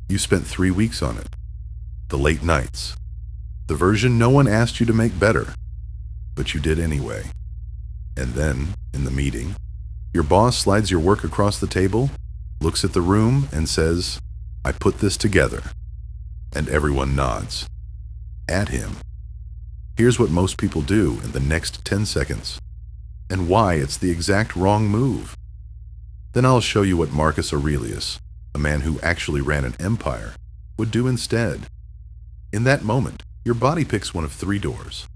You spent 3 weeks on it. The late nights. The version no one asked you to make better, but you did anyway. And then, in the meeting, your boss slides your work across the table, looks at the room, and says, "I put this together." And everyone nods. At him. Here's what most people do in the next 10 seconds, and why it's the exact wrong move. Then I'll show you what Marcus Aurelius, a man who actually ran an empire, would do instead. In that moment, your body picks one of 3 doors.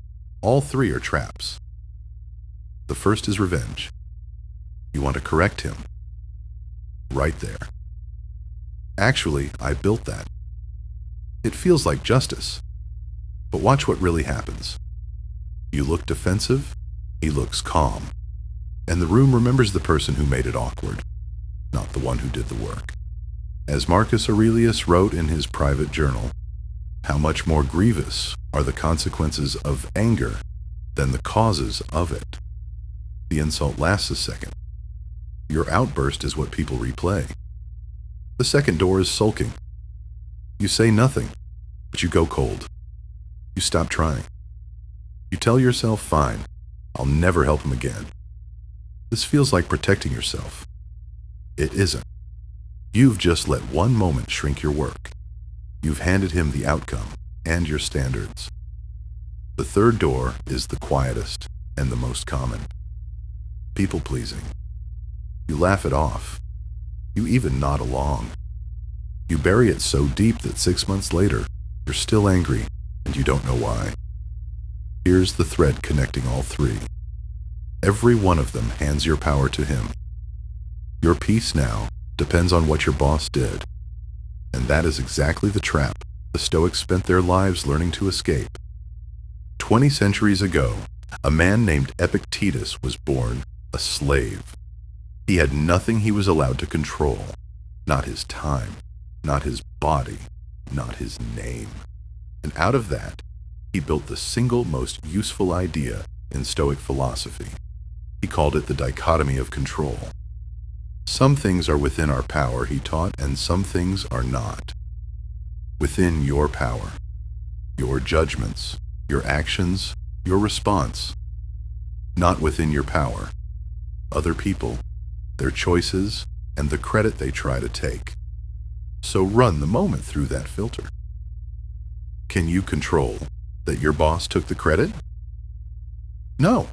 All 3 are traps. The first is revenge. You want to correct him. Right there. Actually, I built that. It feels like justice. But watch what really happens. You look defensive, he looks calm. And the room remembers the person who made it awkward, not the one who did the work. As Marcus Aurelius wrote in his private journal, how much more grievous are the consequences of anger than the causes of it. The insult lasts a second. Your outburst is what people replay. The second door is sulking. You say nothing, but you go cold. You stop trying. You tell yourself, fine, I'll never help him again. This feels like protecting yourself. It isn't. You've just let one moment shrink your work. You've handed him the outcome and your standards. The third door is the quietest and the most common. People-pleasing. You laugh it off. You even nod along. You bury it so deep that 6 months later, you're still angry and you don't know why. Here's the thread connecting all 3. Every one of them hands your power to him. Your peace now depends on what your boss did. And that is exactly the trap the Stoics spent their lives learning to escape. 20 centuries ago, a man named Epictetus was born a slave. He had nothing he was allowed to control. Not his time, not his body, not his name. And out of that, he built the single most useful idea in Stoic philosophy. He called it the dichotomy of control. Some things are within our power, he taught, and some things are not. Within your power, your judgments, your actions, your response. Not within your power, other people, their choices, and the credit they try to take. So run the moment through that filter. Can you control that your boss took the credit? No.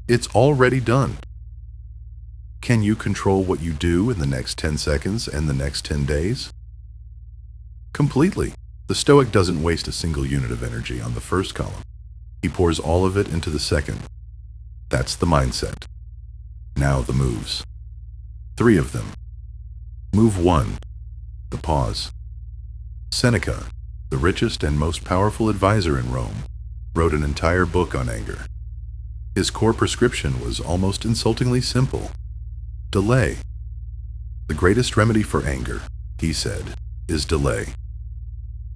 It's already done. Can you control what you do in the next 10 seconds and the next 10 days? Completely. The Stoic doesn't waste a single unit of energy on the first column. He pours all of it into the second. That's the mindset. Now the moves. 3 of them. Move 1, the pause. Seneca, the richest and most powerful advisor in Rome, wrote an entire book on anger. His core prescription was almost insultingly simple. Delay. The greatest remedy for anger, he said, is delay.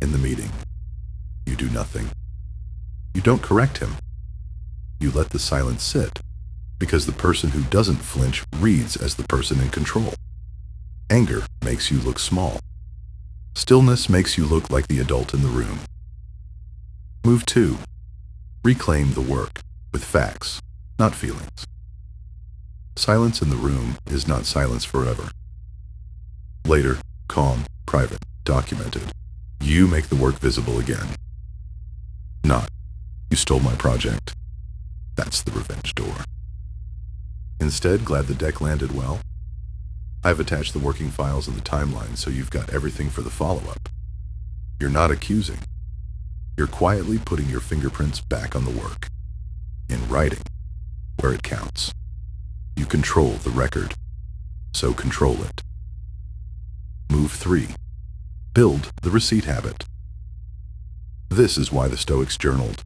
In the meeting, you do nothing. You don't correct him. You let the silence sit, because the person who doesn't flinch reads as the person in control. Anger makes you look small. Stillness makes you look like the adult in the room. Move 2. Reclaim the work with facts, not feelings. Silence in the room is not silence forever. Later, calm, private, documented. You make the work visible again. Not, you stole my project. That's the revenge door. Instead, glad the deck landed well? I've attached the working files and the timeline so you've got everything for the follow-up. You're not accusing. You're quietly putting your fingerprints back on the work. In writing, where it counts. You control the record, so control it. Move 3. Build the receipt habit. This is why the Stoics journaled.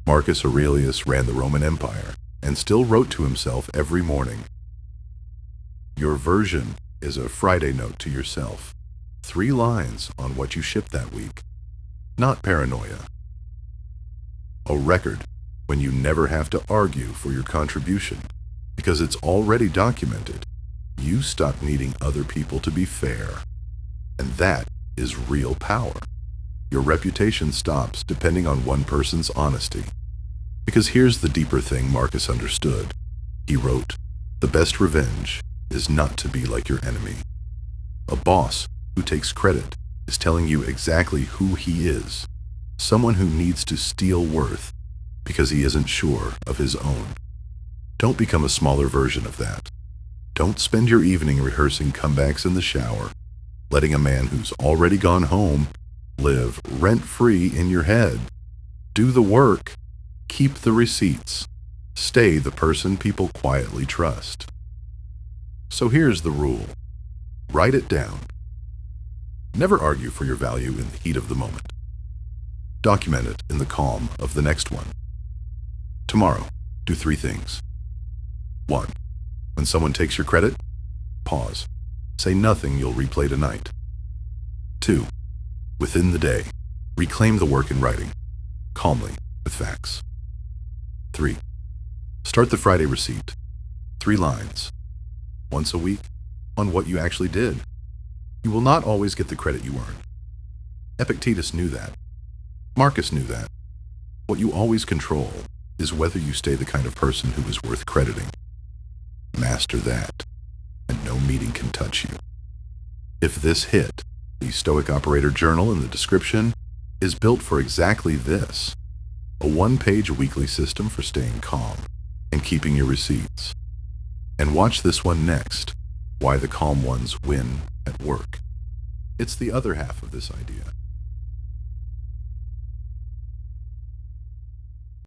Marcus Aurelius ran the Roman Empire and still wrote to himself every morning. Your version is a Friday note to yourself. 3 lines on what you shipped that week. Not paranoia. A record when you never have to argue for your contribution because it's already documented. You stop needing other people to be fair. And that is real power. Your reputation stops depending on one person's honesty. Because here's the deeper thing Marcus understood. He wrote, "The best revenge is not to be like your enemy." A boss who takes credit is telling you exactly who he is, someone who needs to steal worth because he isn't sure of his own. Don't become a smaller version of that. Don't spend your evening rehearsing comebacks in the shower, letting a man who's already gone home live rent-free in your head. Do the work. Keep the receipts. Stay the person people quietly trust. So here's the rule. Write it down. Never argue for your value in the heat of the moment. Document it in the calm of the next one. Tomorrow, do 3 things. 1. When someone takes your credit, pause. Say nothing you'll replay tonight. 2. Within the day, reclaim the work in writing, calmly, with facts. 3. Start the Friday receipt. 3 lines. Once a week, on what you actually did. You will not always get the credit you earn. Epictetus knew that. Marcus knew that. What you always control is whether you stay the kind of person who is worth crediting. Master that, and no meeting can touch you. If this hit, the Stoic Operator journal in the description is built for exactly this. A 1-page weekly system for staying calm and keeping your receipts. And watch this one next, Why the Calm Ones Win at Work. It's the other half of this idea.